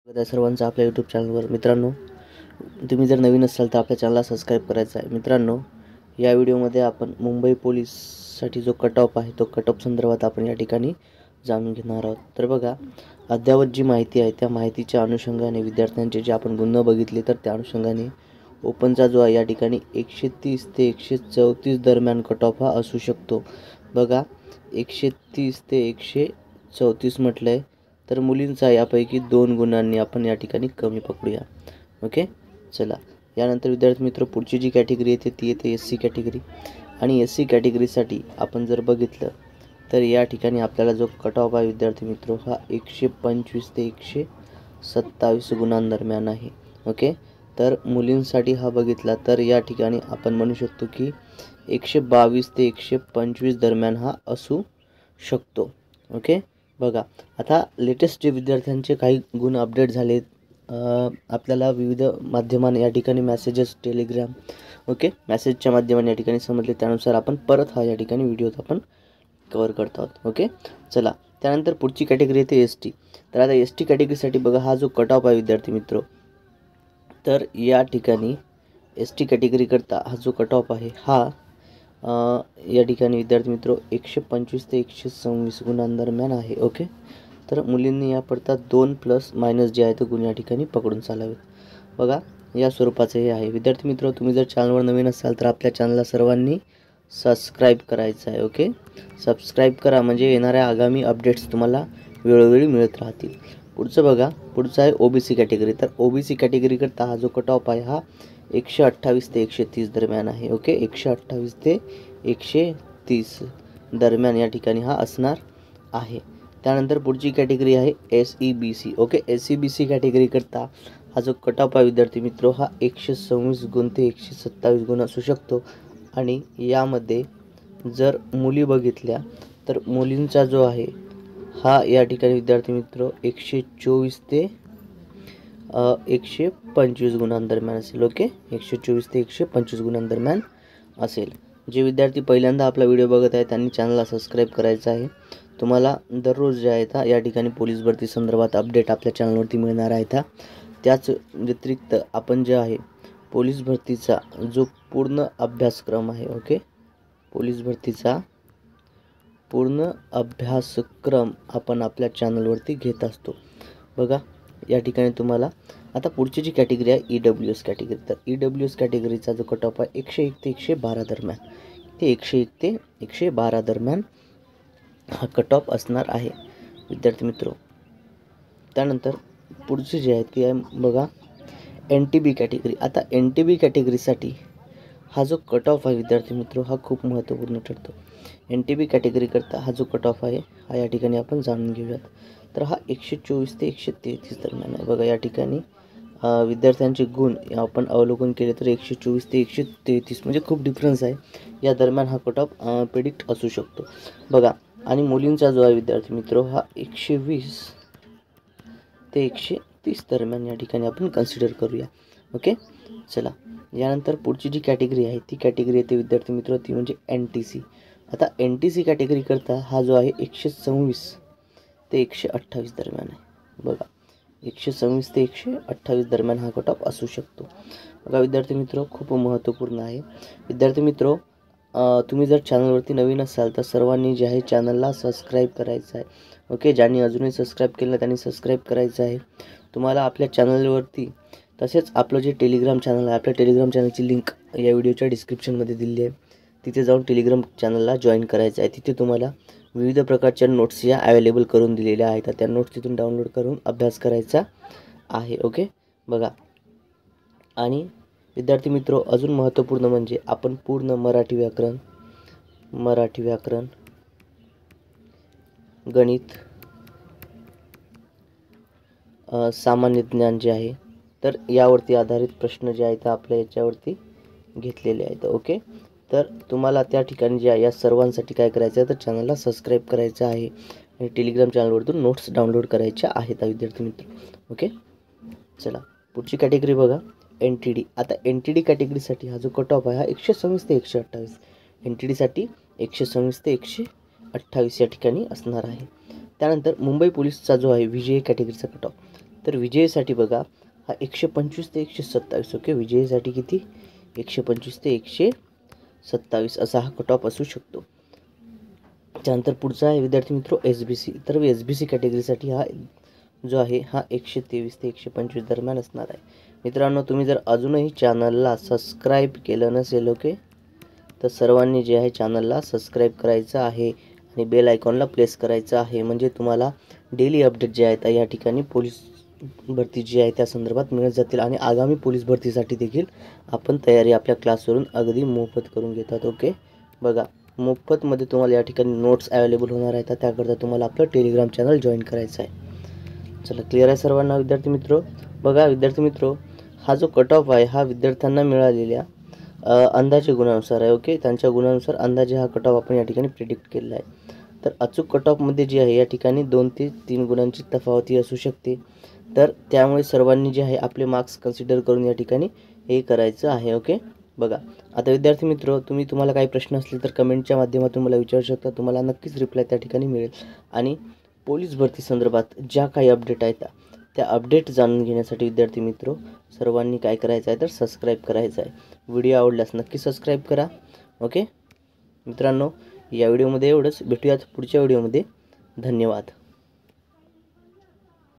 स्वागत आहे सर्वांचं आपल्या यूट्यूब चॅनलवर. मित्रांनो, तुम्ही जर नवीन असाल तर आपल्या चॅनलला सबस्क्राईब करायचं आहे. मित्रांनो, या व्हिडिओमध्ये आपण मुंबई पोलीससाठी जो कट ऑफ आहे तो कट ऑफ संदर्भात आपण या ठिकाणी जाणून घेणार आहोत. तर बघा, अद्ययावत जी माहिती आहे त्या माहितीच्या अनुषंगाने विद्यार्थ्यांचे जे आपण गुण बघितले तर त्या अनुषंगाने ओपनचा जो आहे या ठिकाणी 130 ते 134 दरम्यान कट ऑफ हा असू शकतो. बघा, 130 ते 134 म्हटलं आहे, तर मुलींचा यापैकी 2 गुणांनी आपण या ठिकाणी कमी पकडूया. ओके, चला. यानंतर विद्यार्थी मित्र, पुढची जी कॅटेगरी येते ती येते SC कॅटेगरी. आणि SC कॅटेगरीसाठी आपण जर बघितलं तर या ठिकाणी आपल्याला जो कट ऑफ आहे विद्यार्थी मित्र हा 125 ते 127 गुणांदरम्यान आहे. ओके, तर मुलींसाठी हा बघितला तर या ठिकाणी आपण म्हणू शकतो की 122 ते 125 दरम्यान हा असू शकतो. ओके, बघा, आता लेटेस्ट जे विद्यार्थ्यांचे काही गुण अपडेट झाले आपल्याला विविध माध्यमांनी या ठिकाणी मेसेजेस, टेलिग्राम, ओके, मेसेजच्या माध्यमाने या ठिकाणी समजले, त्यानुसार आपण परत हा या ठिकाणी व्हिडिओत आपण कवर करत आहोत. ओके, चला. त्यानंतर पुढची कॅटेगरी येते ST. तर आता ST कॅटेगरीसाठी बघा, हा जो कट ऑफ आहे विद्यार्थी मित्र, तर या ठिकाणी ST कॅटेगरीकरता हा जो कट ऑफ आहे हा या ठिकाणी विद्यार्थी मित्र 125 ते 126 गुणांदरम्यान आहे. ओके, तर मुलींनी या पडतात 2 प्लस मायनस जे आहे ते गुण या ठिकाणी पकडून चालावेत. बघा, या स्वरूपाचे हे आहे. विद्यार्थी मित्र, तुम्ही जर चॅनलवर नवीन असाल तर आपल्या चॅनलला सर्वांनी सबस्क्राईब करायचं आहे. ओके, सबस्क्राईब करा म्हणजे येणाऱ्या आगामी अपडेट्स तुम्हाला वेळोवेळी मिळत राहतील. पुढचं बघा, पुढचं आहे OBC कॅटेगरी. तर OBC कॅटेगरीकरता हा जो कट ऑफ आहे हा 128 ते 130 दरम्यान आहे. ओके, 128 ते 130 दरम्यान या ठिकाणी हा असणार आहे. त्यानंतर पुढची कॅटेगरी आहे SEBC. ओके, SEBC कॅटेगरीकरता हा जो कट ऑफ आहे विद्यार्थी मित्र हा 126 गुण ते 127 गुण असू शकतो. आणि यामध्ये जर मुली बघितल्या तर मुलींचा जो आहे हा या ठिकाणी विद्यार्थी मित्र 124 ते 125 गुणांदरम्यान असेल. ओके, 124 ते 125 गुणांदरम्यान असेल. जे विद्यार्थी पहिल्यांदा आपला व्हिडिओ बघत आहे त्यांनी चॅनलला सबस्क्राईब करायचं आहे. तुम्हाला दररोज जे आहेत या ठिकाणी पोलीस भरती संदर्भात अपडेट आपल्या चॅनलवरती मिळणार आहेत. त्याच व्यतिरिक्त आपण जे आहे पोलीस भरतीचा जो पूर्ण अभ्यासक्रम आहे, ओके, पोलीस भरतीचा पूर्ण अभ्यासक्रम आपण आपल्या चॅनलवरती घेत असतो. बघा, या ठिकाणी तुम्हाला आता पुढची जी कॅटेगरी आहे EWS कॅटेगरी. तर EWS कॅटेगरीचा जो कट ऑफ आहे 101 ते 112 दरम्यान, ते 101 ते 112 दरम्यान हा कट ऑफ असणार आहे विद्यार्थी मित्र. त्यानंतर पुढची जी आहे ती आहे बघा NTB कॅटेगरी. आता NTB कॅटेगरीसाठी हा जो कट ऑफ आहे विद्यार्थी मित्र हा खूप महत्त्वपूर्ण ठरतो. NTB कॅटेगरीकरता हा जो कट ऑफ आहे हा या ठिकाणी आपण जाणून घेऊयात. तर हा 124 ते 133 दरम्यान आहे. बघा, या ठिकाणी विद्यार्थ्यांचे गुण आपण अवलोकन केले तर 124 ते 133 म्हणजे खूप डिफरन्स आहे. या दरम्यान हा कट ऑफ प्रेडिक्ट असू शकतो. बघा, आणि मुलींचा जो आहे विद्यार्थी मित्र हा 120 ते 130 दरम्यान या ठिकाणी आपण कन्सिडर करूया. ओके, चला. यानंतर पुढची जी कॅटेगरी आहे ती कॅटेगरी येते विद्यार्थी मित्र ती म्हणजे NTC. आता NTC कॅटेगरीकरता हा जो आहे 126 ते 128 दरम्यान आहे. बघा, 126 ते 128 दरम्यान हा कट ऑफ असू शकतो. बघा विद्यार्थी मित्र, खूप महत्त्वपूर्ण आहे. विद्यार्थी मित्र, तुम्ही जर चॅनलवरती नवीन असाल तर सर्वांनी जे आहे चॅनलला सबस्क्राईब करायचं आहे. ओके, ज्यांनी अजूनही सबस्क्राईब केलं नाही त्यांनी सबस्क्राईब करायचं आहे. तुम्हाला आपल्या चॅनलवरती तसेच आपलं जे टेलिग्राम चॅनल आहे, आपल्या टेलिग्राम चॅनलची लिंक या व्हिडिओच्या डिस्क्रिप्शनमध्ये दिली आहे. तिथे जाऊन टेलिग्राम चॅनलला जॉईन करायचं आहे. तिथे तुम्हाला विविध प्रकारच्या नोट्स या अवेलेबल करून दिलेल्या आहेत. त्या नोट्स तिथून डाउनलोड करून अभ्यास करायचा आहे. ओके, बघा, आणि विद्यार्थी मित्र, अजून महत्त्वपूर्ण म्हणजे आपण पूर्ण मराठी व्याकरण, गणित, सामान्य ज्ञान जे आहे तर यावरती आधारित प्रश्न जे आहेत आपल्या याच्यावरती घेतलेले आहेत. ओके, तर तुम्हाला त्या ठिकाणी जे आहे या सर्वांसाठी काय करायचं आहे तर चॅनलला सबस्क्राईब करायचं आहे आणि टेलिग्राम चॅनलवरतून नोट्स डाउनलोड करायच्या आहेत विद्यार्थी मित्र. ओके, चला. पुढची कॅटेगरी बघा NTD. आता NTD कॅटेगरीसाठी हा जो कट ऑफ आहे हा 126 ते 128. NTDसाठी 126 ते 128 या ठिकाणी असणार आहे. त्यानंतर मुंबई पोलीसचा जो आहे VGA कॅटेगरीचा कट ऑफ तर विजयसाठी बघा हा 125 ते 127. ओके, विजयसाठी किती 125 ते 127 असा हा कट ऑफ असू शकतो. त्यानंतर पुढचा आहे विद्यार्थी मित्रो SBC. तर SBC कॅटेगरीसाठी हा जो आहे हा 123 ते 125 दरम्यान असणार आहे. मित्रांनो, तुम्ही जर अजूनही चॅनलला सबस्क्राईब केलं नसेल ओके, तर सर्वांनी जे आहे चॅनलला सबस्क्राईब करायचं आहे आणि बेल आयकॉनला प्रेस करायचं आहे, म्हणजे तुम्हाला डेली अपडेट जे आहेत या ठिकाणी पोलीस भरती जी आहे त्या संदर्भात मिळत जातील. आणि आगामी पोलीस भरतीसाठी देखील आपण तयारी आपल्या क्लासवरून अगदी मोफत करून घेतात. ओके, बघा मोफतमध्ये तुम्हाला या ठिकाणी नोट्स अवेलेबल होणार आहेत. त्याकरता तुम्हाला आपलं टेलिग्राम चॅनल जॉईन करायचं आहे. चला, क्लिअर आहे सर्वांना विद्यार्थी मित्रो. बघा विद्यार्थी मित्रो, हा जो कट ऑफ आहे हा विद्यार्थ्यांना मिळालेल्या अंदाजे गुणानुसार आहे. ओके, त्यांच्या गुणानुसार अंदाजे हा कट ऑफ आपण या ठिकाणी प्रिडिक्ट केलेला आहे. तर अचूक कट ऑफमध्ये जी आहे या ठिकाणी 2 ते 3 गुणांची तफावती असू शकते. तर त्यामुळे सर्वांनी जे आहे आपले मार्क्स कन्सिडर करून या ठिकाणी हे करायचं आहे. ओके, बघा आता विद्यार्थी मित्रो, तुम्हाला काही प्रश्न असतील तर कमेंटच्या माध्यमातून मला विचारू शकता. तुम्हाला नक्कीच रिप्लाय त्या ठिकाणी मिळेल. आणि पोलीस भरती संदर्भात ज्या काही अपडेट आहेत त्या अपडेट जाणून घेण्यासाठी विद्यार्थी मित्रो सर्वांनी काय करायचं आहे तर सबस्क्राईब करायचं आहे. व्हिडिओ आवडल्यास नक्की सबस्क्राईब करा. ओके मित्रांनो, या व्हिडिओमध्ये एवढंच. भेटूयात पुढच्या व्हिडिओमध्ये. धन्यवाद.